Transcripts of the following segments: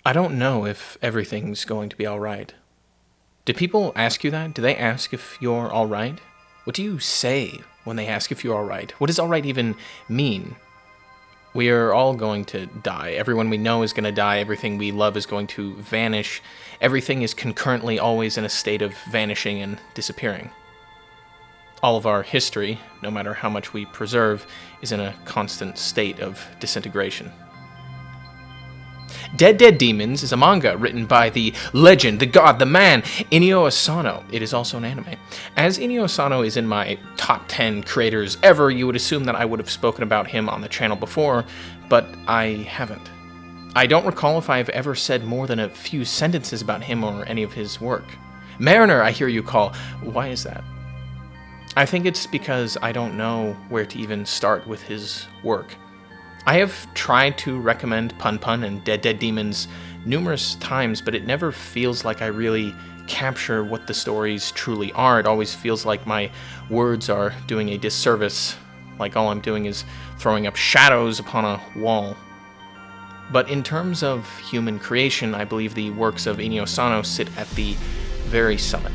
I don't know if everything's going to be alright. Do people ask you that? Do they ask if you're alright? What do you say when they ask if you're alright? What does alright even mean? We are all going to die. Everyone we know is going to die. Everything we love is going to vanish. Everything is concurrently always in a state of vanishing and disappearing. All of our history, no matter how much we preserve, is in a constant state of disintegration. Dead Dead Demons is a manga written by the legend, the god, the man, Inio Asano. It is also an anime. As Inio Asano is in my top 10 creators ever, you would assume that I would have spoken about him on the channel before, but I haven't. I don't recall if I've ever said more than a few sentences about him or any of his work. Mariner, I hear you call. Why is that? I think it's because I don't know where to even start with his work. I have tried to recommend Pun Pun and Dead Dead Demons numerous times, but it never feels like I really capture what the stories truly are. It always feels like my words are doing a disservice, like all I'm doing is throwing up shadows upon a wall. But in terms of human creation, I believe the works of Inio Asano sit at the very summit.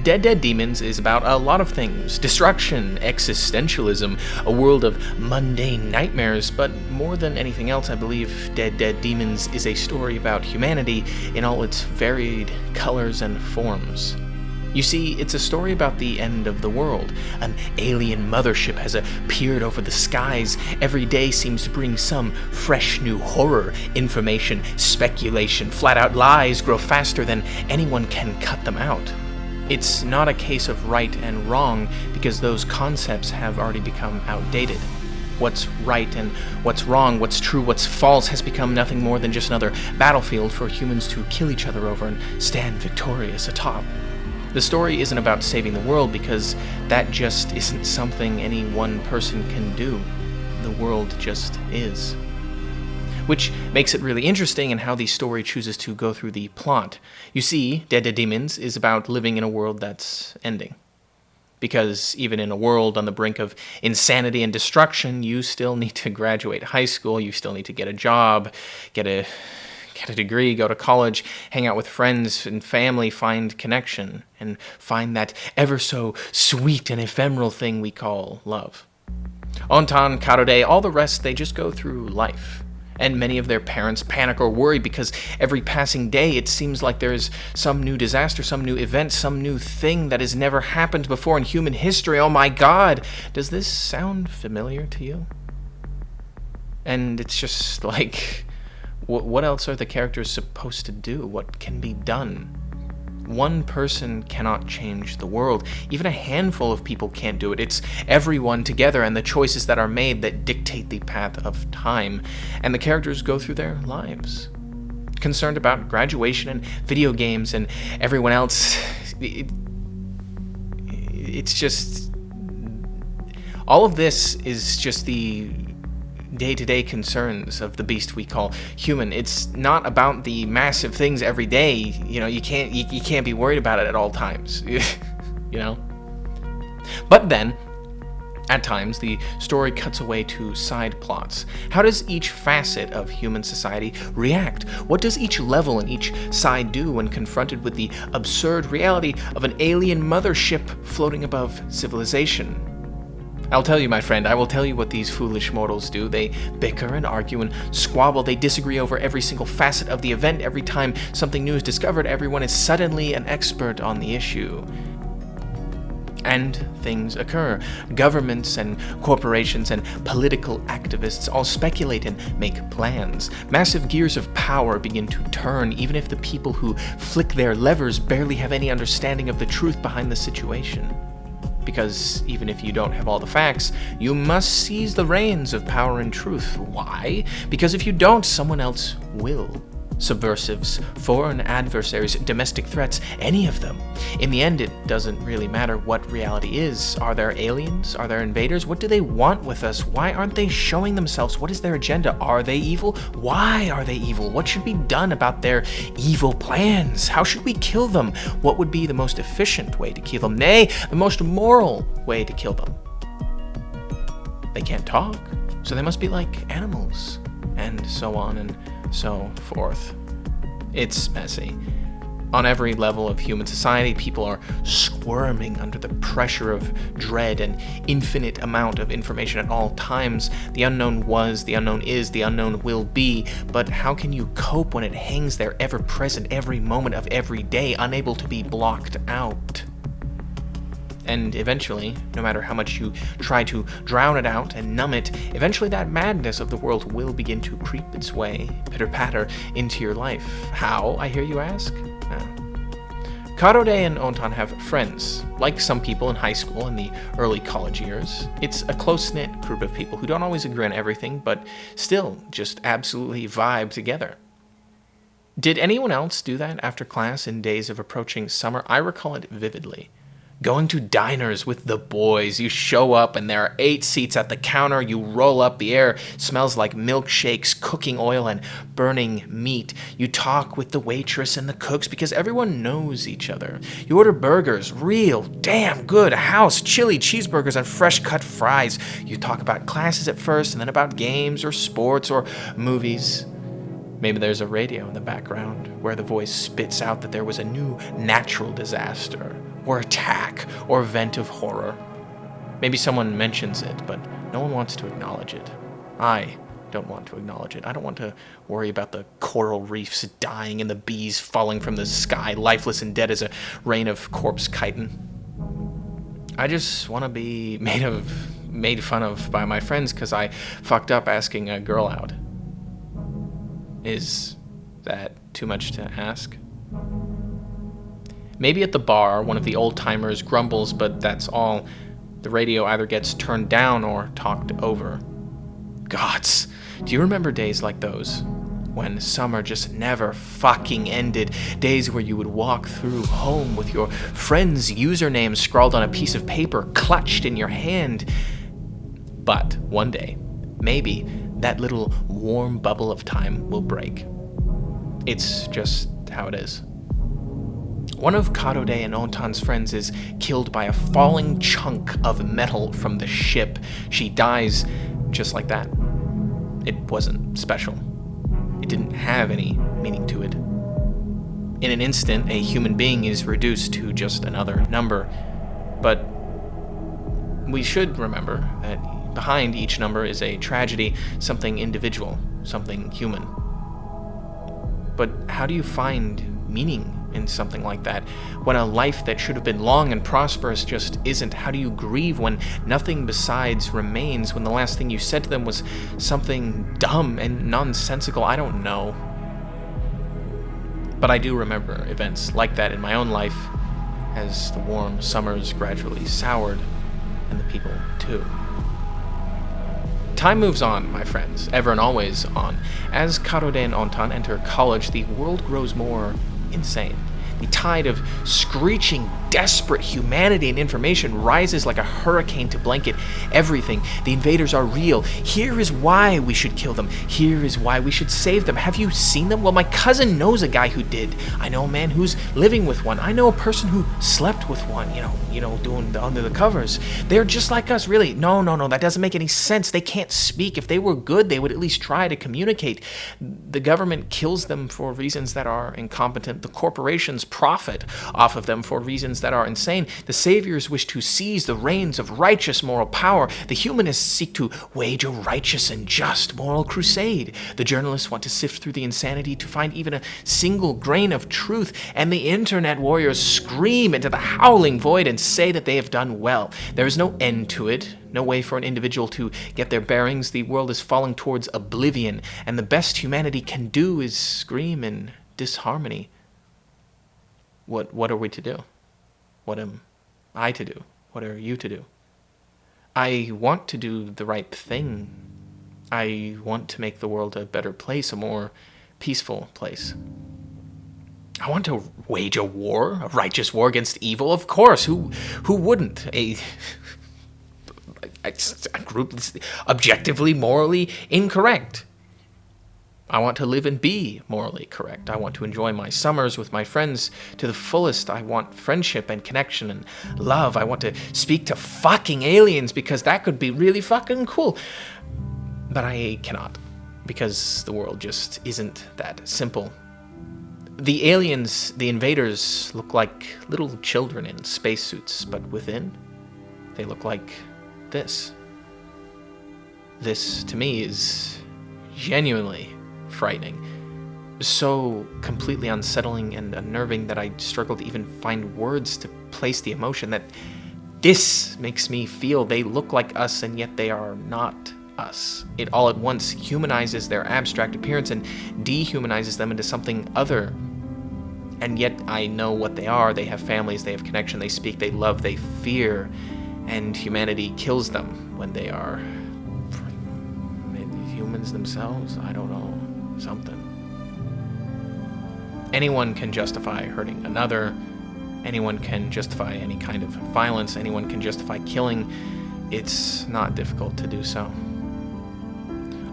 Dead Dead Demons is about a lot of things. Destruction, existentialism, a world of mundane nightmares, but more than anything else, I believe Dead Dead Demons is a story about humanity in all its varied colors and forms. You see, it's a story about the end of the world. An alien mothership has appeared over the skies. Every day seems to bring some fresh new horror, information, speculation, flat-out lies grow faster than anyone can cut them out. It's not a case of right and wrong, because those concepts have already become outdated. What's right and what's wrong, what's true, what's false has become nothing more than just another battlefield for humans to kill each other over and stand victorious atop. The story isn't about saving the world, because that just isn't something any one person can do. The world just is. Which makes it really interesting in how the story chooses to go through the plot. You see, Dead Dead Demons is about living in a world that's ending. Because even in a world on the brink of insanity and destruction, you still need to graduate high school, you still need to get a job, get a degree, go to college, hang out with friends and family, find connection, and find that ever so sweet and ephemeral thing we call love. Ontan, Karode, all the rest, they just go through life. And many of their parents panic or worry because every passing day it seems like there's some new disaster, some new event, some new thing that has never happened before in human history. Oh my God! Does this sound familiar to you? And it's just like, what else are the characters supposed to do? What can be done? One person cannot change the world. Even a handful of people can't do it. It's everyone together and the choices that are made that dictate the path of time. And the characters go through their lives, concerned about graduation and video games and everyone else. It's just... all of this is just the day-to-day concerns of the beast we call human. It's not about the massive things every day. You know, you can't be worried about it at all times. You know? But then, at times, the story cuts away to side plots. How does each facet of human society react? What does each level and each side do when confronted with the absurd reality of an alien mothership floating above civilization? I'll tell you, my friend, I will tell you what these foolish mortals do. They bicker and argue and squabble. They disagree over every single facet of the event. Every time something new is discovered, everyone is suddenly an expert on the issue. And things occur. Governments and corporations and political activists all speculate and make plans. Massive gears of power begin to turn, even if the people who flick their levers barely have any understanding of the truth behind the situation. Because even if you don't have all the facts, you must seize the reins of power and truth. Why? Because if you don't, someone else will. Subversives, foreign adversaries, domestic threats, any of them. In the end, it doesn't really matter what reality is. Are there aliens? Are there invaders? What do they want with us? Why aren't they showing themselves? What is their agenda? Are they evil? Why are they evil? What should be done about their evil plans? How should we kill them? What would be the most efficient way to kill them? Nay, the most moral way to kill them. They can't talk, so they must be like animals, and so on and so forth. It's messy. On every level of human society, people are squirming under the pressure of dread and infinite amount of information at all times. The unknown was, the unknown is, the unknown will be, but how can you cope when it hangs there ever present every moment of every day, unable to be blocked out? And eventually, no matter how much you try to drown it out and numb it, eventually that madness of the world will begin to creep its way, pitter-patter, into your life. How, I hear you ask? Karode and Ontan have friends, like some people in high school and the early college years. It's a close-knit group of people who don't always agree on everything, but still just absolutely vibe together. Did anyone else do that after class in days of approaching summer? I recall it vividly. Going to diners with the boys. You show up and there are 8 seats at the counter. You roll up. The air smells like milkshakes, cooking oil, and burning meat. You talk with the waitress and the cooks because everyone knows each other. You order burgers, real, damn good, house, chili cheeseburgers, and fresh cut fries. You talk about classes at first and then about games or sports or movies. Maybe there's a radio in the background where the voice spits out that there was a new natural disaster, or attack, or event of horror. Maybe someone mentions it, but no one wants to acknowledge it. I don't want to acknowledge it. I don't want to worry about the coral reefs dying and the bees falling from the sky, lifeless and dead as a rain of corpse chitin. I just want to be made fun of by my friends because I fucked up asking a girl out. Is that too much to ask? Maybe at the bar, one of the old-timers grumbles, but that's all. The radio either gets turned down or talked over. Gods, do you remember days like those? When summer just never fucking ended. Days where you would walk through home with your friend's username scrawled on a piece of paper, clutched in your hand. But one day, maybe, that little warm bubble of time will break. It's just how it is. One of Karode and Ontan's friends is killed by a falling chunk of metal from the ship. She dies just like that. It wasn't special. It didn't have any meaning to it. In an instant, a human being is reduced to just another number. But we should remember that behind each number is a tragedy, something individual, something human. But how do you find meaning in something like that? When a life that should have been long and prosperous just isn't? How do you grieve when nothing besides remains, when the last thing you said to them was something dumb and nonsensical? I don't know. But I do remember events like that in my own life as the warm summers gradually soured, and the people too. Time moves on, my friends, ever and always on. As Karode and Ontan enter college, the world grows more insane. The tide of screeching, desperate humanity and information rises like a hurricane to blanket everything. The invaders are real. Here is why we should kill them. Here is why we should save them. Have you seen them? Well, my cousin knows a guy who did. I know a man who's living with one. I know a person who slept with one, doing under the covers. They're just like us, really. No, that doesn't make any sense. They can't speak. If they were good, they would at least try to communicate. The government kills them for reasons that are incompetent. The corporations profit off of them for reasons that are insane. The saviors wish to seize the reins of righteous moral power. The humanists seek to wage a righteous and just moral crusade. The journalists want to sift through the insanity to find even a single grain of truth. And the internet warriors scream into the howling void and say that they have done well. There is no end to it. No way for an individual to get their bearings. The world is falling towards oblivion, and the best humanity can do is scream in disharmony. What are we to do? What am I to do? What are you to do? I want to do the right thing. I want to make the world a better place, a more peaceful place. I want to wage a war, a righteous war against evil. Of course, who wouldn't? A group that's objectively, morally incorrect. I want to live and be morally correct. I want to enjoy my summers with my friends to the fullest. I want friendship and connection and love. I want to speak to fucking aliens because that could be really fucking cool. But I cannot. because the world just isn't that simple. The aliens, the invaders, look like little children in spacesuits, but within, they look like this. This, to me, is genuinely frightening. So completely unsettling and unnerving that I struggle to even find words to place the emotion that this makes me feel. They look like us, and yet they are not us. It all at once humanizes their abstract appearance and dehumanizes them into something other. And yet I know what they are. They have families, they have connection, they speak, they love, they fear, and humanity kills them when they are maybe humans themselves. I don't know. Something. Anyone can justify hurting another. Anyone can justify any kind of violence. Anyone can justify killing. It's not difficult to do so.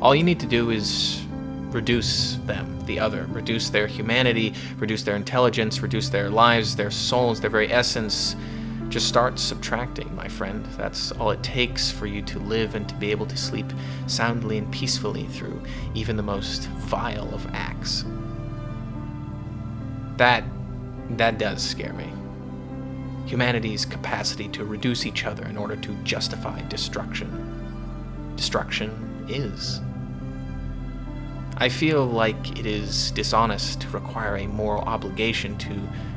All you need to do is reduce them, the other. Reduce their humanity, reduce their intelligence, reduce their lives, their souls, their very essence. Just start subtracting, my friend. That's all it takes for you to live and to be able to sleep soundly and peacefully through even the most vile of acts. That does scare me. Humanity's capacity to reduce each other in order to justify destruction. Destruction is. I feel like it is dishonest to require a moral obligation to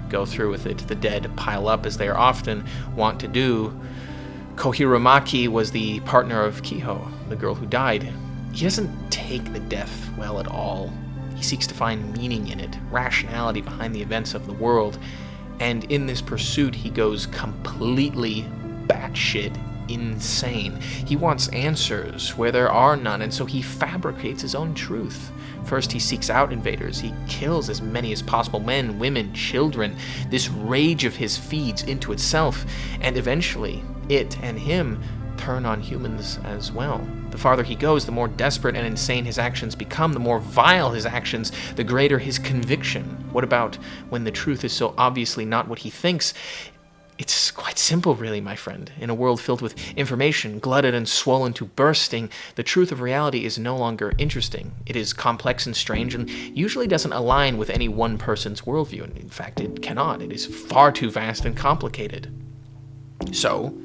go through with it. The dead pile up as they are often wont to do. Kohiromaki was the partner of Kiho, the girl who died. He doesn't take the death well at all. He seeks to find meaning in it, rationality behind the events of the world, and in this pursuit he goes completely batshit insane. He wants answers where there are none, and so he fabricates his own truth. First, he seeks out invaders. He kills as many as possible, men, women, children. This rage of his feeds into itself, and eventually it and him turn on humans as well. The farther he goes, the more desperate and insane his actions become, the more vile his actions, the greater his conviction. What about when the truth is so obviously not what he thinks? It's quite simple, really, my friend. In a world filled with information, glutted and swollen to bursting, the truth of reality is no longer interesting. It is complex and strange, and usually doesn't align with any one person's worldview. And in fact, it cannot. It is far too vast and complicated. So,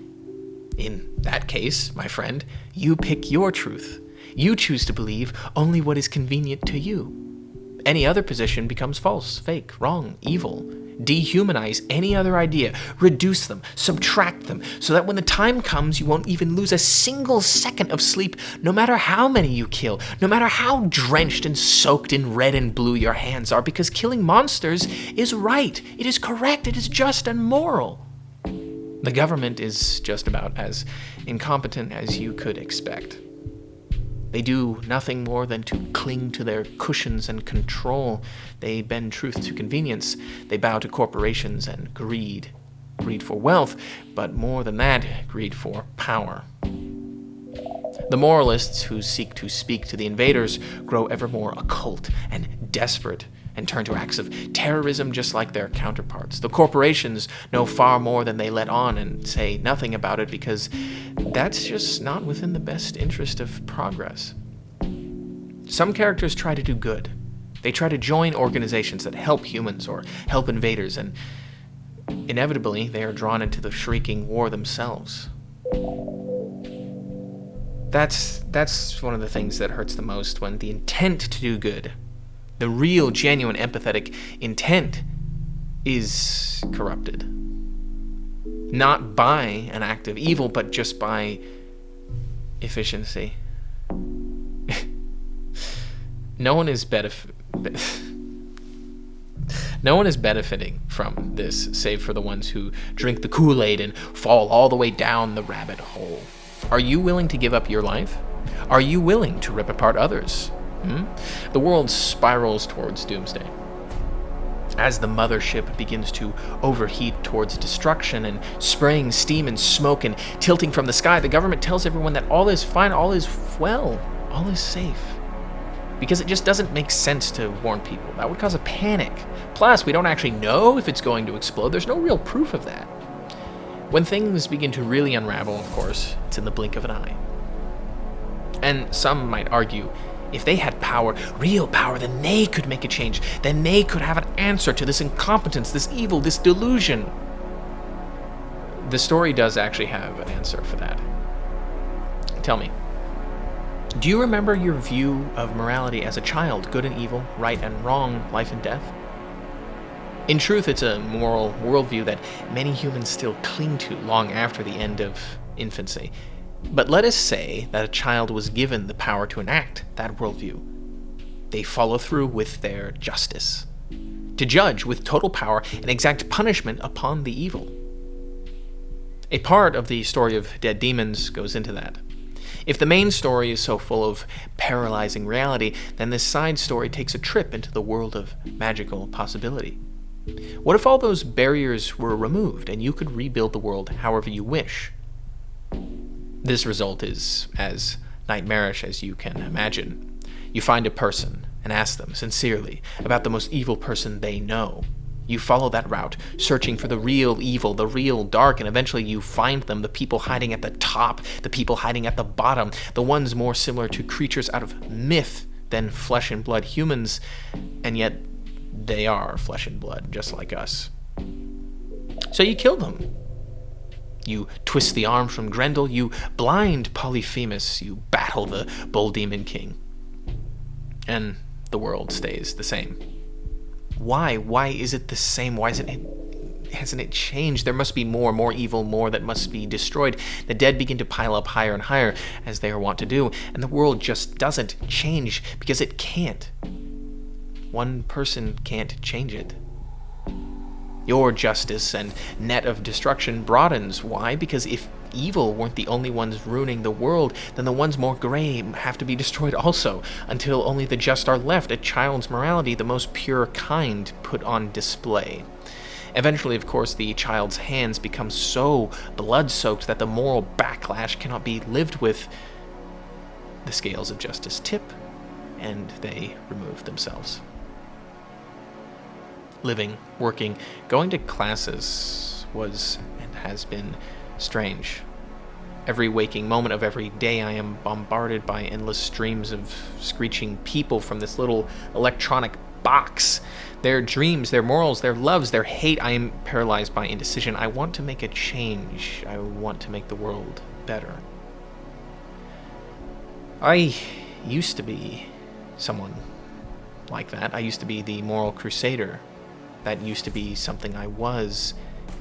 in that case, my friend, you pick your truth. You choose to believe only what is convenient to you. Any other position becomes false, fake, wrong, evil. Dehumanize any other idea, reduce them, subtract them, so that when the time comes, you won't even lose a single second of sleep, no matter how many you kill, no matter how drenched and soaked in red and blue your hands are, because killing monsters is right, it is correct, it is just and moral. The government is just about as incompetent as you could expect. They do nothing more than to cling to their cushions and control. They bend truth to convenience. They bow to corporations and greed. Greed for wealth, but more than that, greed for power. The moralists who seek to speak to the invaders grow ever more occult and desperate and turn to acts of terrorism just like their counterparts. The corporations know far more than they let on and say nothing about it because that's just not within the best interest of progress. Some characters try to do good. They try to join organizations that help humans or help invaders, and inevitably they are drawn into the shrieking war themselves. That's one of the things that hurts the most, when the intent to do good, the real, genuine, empathetic intent, is corrupted. Not by an act of evil, but just by efficiency. No one is benefiting from this, save for the ones who drink the Kool-Aid and fall all the way down the rabbit hole. Are you willing to give up your life? Are you willing to rip apart others? The world spirals towards doomsday. As the mothership begins to overheat towards destruction and spraying steam and smoke and tilting from the sky, the government tells everyone that all is fine, all is well, all is safe. Because it just doesn't make sense to warn people. That would cause a panic. Plus, we don't actually know if it's going to explode. There's no real proof of that. When things begin to really unravel, of course, it's in the blink of an eye. And some might argue If they had power, real power, then they could make a change. Then they could have an answer to this incompetence, this evil, this delusion. The story does actually have an answer for that. Tell me, do you remember your view of morality as a child, good and evil, right and wrong, life and death? In truth, it's a moral worldview that many humans still cling to long after the end of infancy. But let us say that a child was given the power to enact that worldview. They follow through with their justice, to judge with total power and exact punishment upon the evil. A part of the story of Dead Demons goes into that. If the main story is so full of paralyzing reality, then this side story takes a trip into the world of magical possibility. What if all those barriers were removed and you could rebuild the world however you wish? This result is as nightmarish as you can imagine. You find a person and ask them sincerely about the most evil person they know. You follow that route, searching for the real evil, the real dark, and eventually you find them, the people hiding at the top, the people hiding at the bottom, the ones more similar to creatures out of myth than flesh and blood humans, and yet they are flesh and blood, just like us. So you kill them. You twist the arm from Grendel, you blind Polyphemus, you battle the Bull Demon King. And the world stays the same. Why? Why is it the same? Why hasn't it changed? There must be more evil, more that must be destroyed. The dead begin to pile up higher and higher, as they are wont to do, and the world just doesn't change because it can't. One person can't change it. Your justice and net of destruction broadens. Why? Because if evil weren't the only ones ruining the world, then the ones more gray have to be destroyed also, until only the just are left, a child's morality, the most pure kind, put on display. Eventually, of course, the child's hands become so blood-soaked that the moral backlash cannot be lived with. The scales of justice tip, and they remove themselves. Living, working, going to classes was and has been strange. Every waking moment of every day I am bombarded by endless streams of screeching people from this little electronic box. Their dreams, their morals, their loves, their hate. I am paralyzed by indecision. I want to make a change. I want to make the world better. I used to be someone like that. I used to be the moral crusader. That used to be something I was.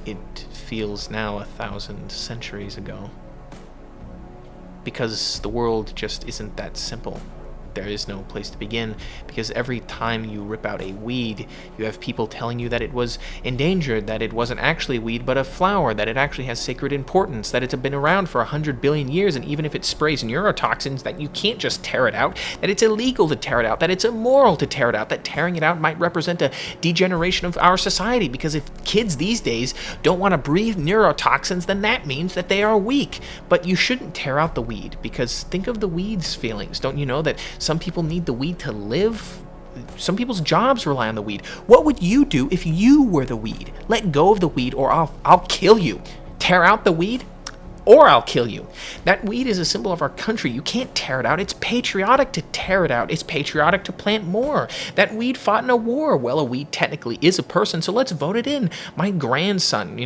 It feels now 1,000 centuries ago. Because the world just isn't that simple. There is no place to begin, because every time you rip out a weed, you have people telling you that it was endangered, that it wasn't actually weed, but a flower, that it actually has sacred importance, that it's been around for 100 billion years, and even if it sprays neurotoxins, that you can't just tear it out, that it's illegal to tear it out, that it's immoral to tear it out, that tearing it out might represent a degeneration of our society, because if kids these days don't want to breathe neurotoxins, then that means that they are weak. But you shouldn't tear out the weed, because think of the weed's feelings. Don't you know that some people need the weed to live? Some people's jobs rely on the weed. What would you do if you were the weed? Let go of the weed or I'll kill you. Tear out the weed or I'll kill you. That weed is a symbol of our country. You can't tear it out. It's patriotic to tear it out. It's patriotic to plant more. That weed fought in a war. Well, a weed technically is a person, so let's vote it in. My grandson,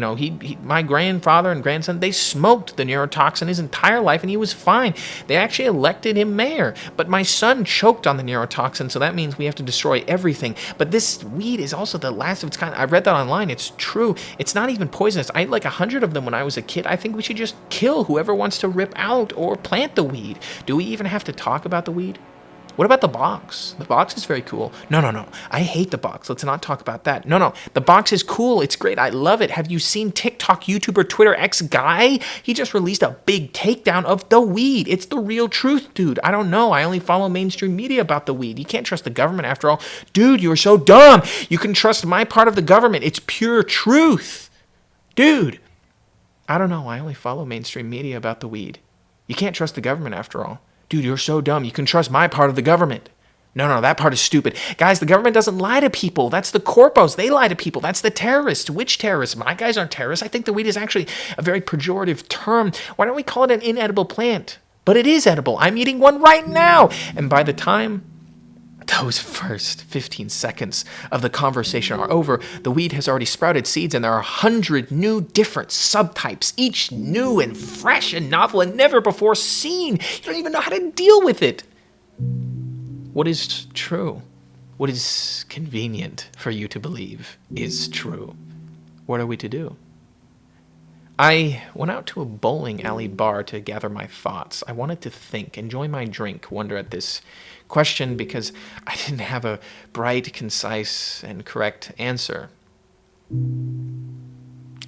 my grandfather and grandson, they smoked the neurotoxin his entire life and he was fine. They actually elected him mayor. But my son choked on the neurotoxin, so that means we have to destroy everything. But this weed is also the last of its kind. I read that online. It's true. It's not even poisonous. I had like 100 of them when I was a kid. I think we should just kill whoever wants to rip out or plant the weed. Do we even have to talk about the weed? What about the box? The box is very cool. No. I hate the box. Let's not talk about that. No. The box is cool. It's great. I love it. Have you seen TikTok, YouTuber, Twitter X guy? He just released a big takedown of the weed. It's the real truth, dude. I don't know. I only follow mainstream media about the weed. You can't trust the government after all. Dude, you're so dumb. You can trust my part of the government. It's pure truth. Dude. I don't know. I only follow mainstream media about the weed. You can't trust the government after all. Dude, you're so dumb. You can trust my part of the government. No, that part is stupid. Guys, the government doesn't lie to people. That's the corpos. They lie to people. That's the terrorists. Which terrorists? My guys aren't terrorists. I think the weed is actually a very pejorative term. Why don't we call it an inedible plant? But it is edible. I'm eating one right now. And by the time those first 15 seconds of the conversation are over, the weed has already sprouted seeds, and there are 100 new different subtypes, each new and fresh and novel and never before seen. You don't even know how to deal with it. What is true? What is convenient for you to believe is true? What are we to do? I went out to a bowling alley bar to gather my thoughts. I wanted to think, enjoy my drink, wonder at this question because I didn't have a bright, concise, and correct answer.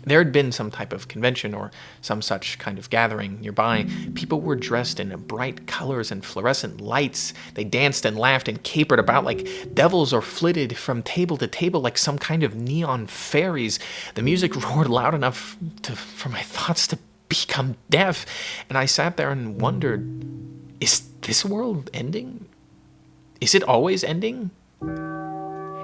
There had been some type of convention or some such kind of gathering nearby. People were dressed in bright colors and fluorescent lights. They danced and laughed and capered about like devils or flitted from table to table like some kind of neon fairies. The music roared loud enough for my thoughts to become deaf, and I sat there and wondered, is this world ending? Is it always ending?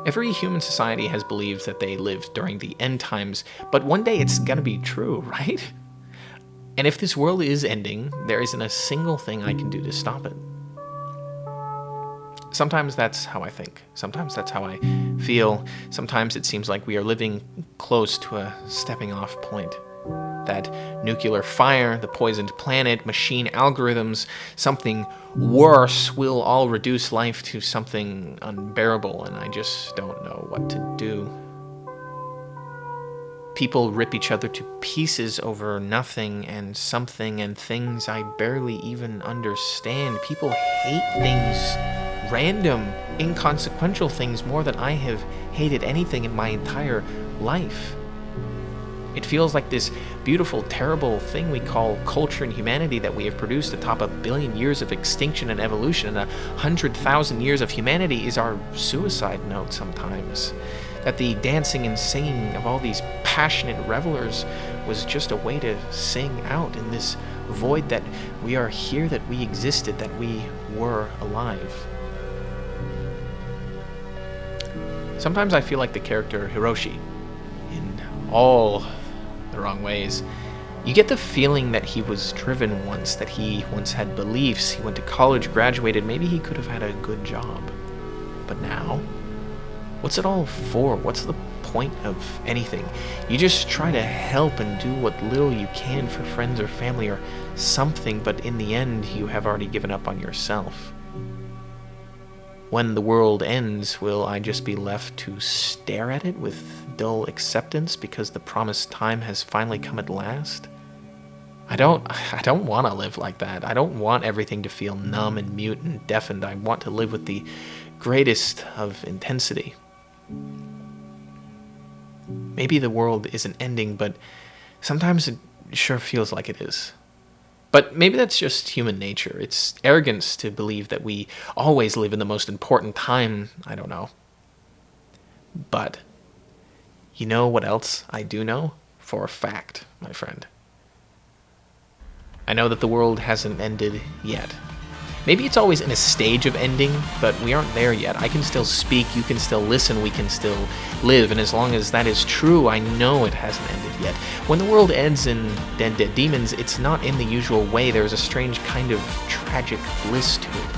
Every human society has believed that they lived during the end times, but one day it's gonna be true, right? And if this world is ending, there isn't a single thing I can do to stop it. Sometimes that's how I think. Sometimes that's how I feel. Sometimes it seems like we are living close to a stepping off point. That nuclear fire, the poisoned planet, machine algorithms, something worse will all reduce life to something unbearable, and I just don't know what to do. People rip each other to pieces over nothing and something and things I barely even understand. People hate things, random, inconsequential things, more than I have hated anything in my entire life. It feels like this beautiful, terrible thing we call culture and humanity that we have produced atop 1 billion years of extinction and evolution, and 100,000 years of humanity is our suicide note sometimes. That the dancing and singing of all these passionate revelers was just a way to sing out in this void that we are here, that we existed, that we were alive. Sometimes I feel like the character Hiroshi in all the wrong ways. You get the feeling that he was driven once, that he once had beliefs, he went to college, graduated, maybe he could have had a good job. But now, what's it all for? What's the point of anything? You just try to help and do what little you can for friends or family or something, but in the end, you have already given up on yourself. When the world ends, will I just be left to stare at it with dull acceptance because the promised time has finally come at last? I don't want to live like that. I don't want everything to feel numb and mute and deafened. I want to live with the greatest of intensity. Maybe the world isn't ending, but sometimes it sure feels like it is. But maybe that's just human nature. It's arrogance to believe that we always live in the most important time. I don't know. But you know what else I do know? For a fact, my friend. I know that the world hasn't ended yet. Maybe it's always in a stage of ending, but we aren't there yet. I can still speak, you can still listen, we can still live, and as long as that is true, I know it hasn't ended yet. When the world ends in Dead Dead Demons, it's not in the usual way. There's a strange kind of tragic bliss to it.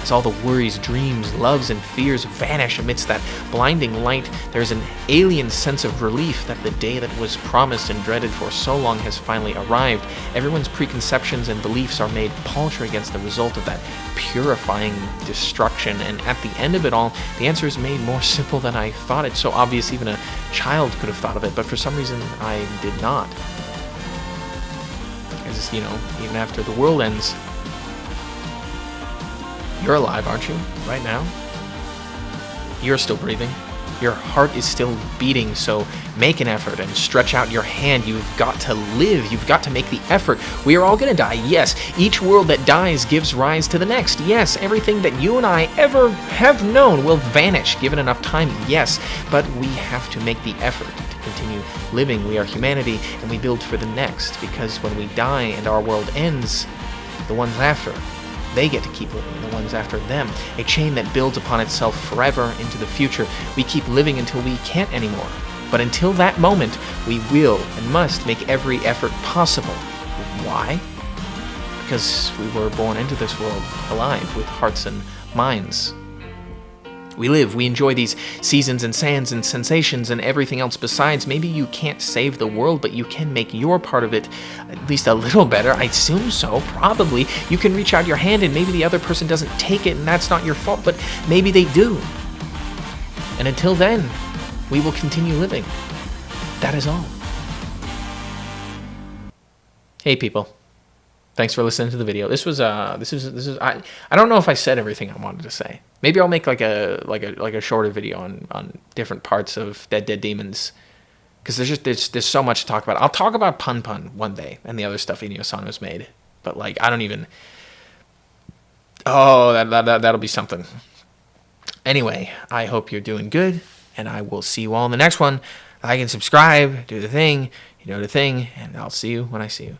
As all the worries, dreams, loves, and fears vanish amidst that blinding light, there's an alien sense of relief that the day that was promised and dreaded for so long has finally arrived. Everyone's preconceptions and beliefs are made paltry against the result of that purifying destruction, and at the end of it all, the answer is made more simple than I thought. It's so obvious even a child could have thought of it, but for some reason I did not. As, even after the world ends, you're alive, aren't you? Right now? You're still breathing. Your heart is still beating, so make an effort and stretch out your hand. You've got to live. You've got to make the effort. We are all going to die, yes. Each world that dies gives rise to the next, yes. Everything that you and I ever have known will vanish given enough time, yes. But we have to make the effort to continue living. We are humanity, and we build for the next, because when we die and our world ends, the ones after, they get to keep living, the ones after them. A chain that builds upon itself forever into the future. We keep living until we can't anymore. But until that moment, we will and must make every effort possible. Why? because we were born into this world alive with hearts and minds. We live, we enjoy these seasons and sands and sensations and everything else besides. Maybe you can't save the world, but you can make your part of it at least a little better. I assume so, probably. You can reach out your hand and maybe the other person doesn't take it and that's not your fault, but maybe they do. And until then, we will continue living. That is all. Hey people. Thanks for listening to the video. This is I don't know if I said everything I wanted to say. Maybe I'll make like a shorter video on different parts of Dead Demons, because there's so much to talk about. I'll talk about Pun Pun one day and the other stuff Inio Asano's made, but like I don't even. Oh, that'll be something. Anyway, I hope you're doing good, and I will see you all in the next one. Like and subscribe, do the thing, you know the thing, and I'll see you when I see you.